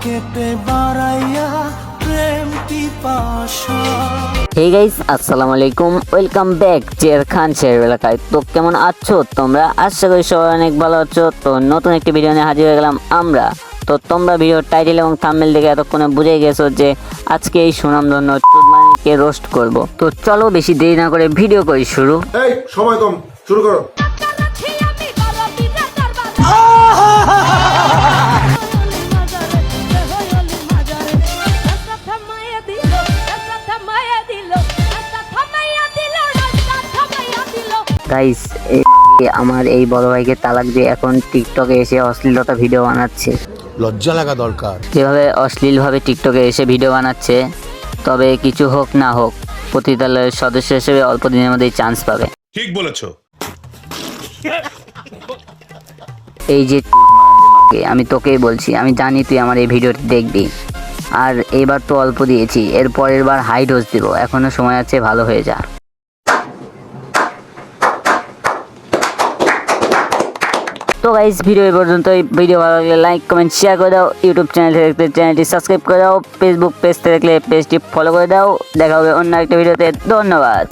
কেটে বাড়াইয়া প্রেম পিপাসা। হে গাইস, আসসালামু আলাইকুম, ওয়েলকাম ব্যাক চেয়ার খান শেয়ার এলাকায়। তো কেমন আছো তোমরা? আশা করি সবাই অনেক ভালো আছো। তো নতুন একটি ভিডিও নিয়ে হাজির হয়ে গেলাম আমরা। তো তোমরা ভিডিওর টাইটেল এবং থাম্বনেল দেখে এতক্ষণে বুঝে গেছো যে আজকে এই সুনামধন্য চুদমানিকে রোস্ট করব। তো চলো বেশি দেরি না করে ভিডিও করি শুরু। এই সময় কম, শুরু করো। গাইস, আমার এই বড় ভাইকে তালাক দিয়ে এখন টিকটকে এসে অশ্লীলতা ভিডিও বানাচ্ছে। লজ্জা লাগা দরকার। যেভাবে অশ্লীলভাবে টিকটকে এসে ভিডিও বানাচ্ছে, তবে কিছু হোক না হোক পতিতালয়ের সদস্য হিসেবে অল্প দিনের মধ্যেই চান্স পাবে। ঠিক বলেছো। এই যে আমি তোকেই বলছি, আমি জানি তুই আমার এই ভিডিওটি দেখবি। আর এইবার তো অল্প দিয়েছি, এর পরের বার হাই ডোজ দিব। এখনো সময় আছে, ভালো হয়ে যা। তো গাইস, ভিডিও এই পর্যন্তই। ভিডিও ভালো লাগলে লাইক কমেন্ট শেয়ার করে দাও। ইউটিউব চ্যানেল থেকে দেখলে চ্যানেলটি সাবস্ক্রাইব করে দাও। ফেসবুক পেজ থেকে দেখলে পেজটি ফলো করে দাও। দেখা হবে অন্য একটা ভিডিওতে। ধন্যবাদ।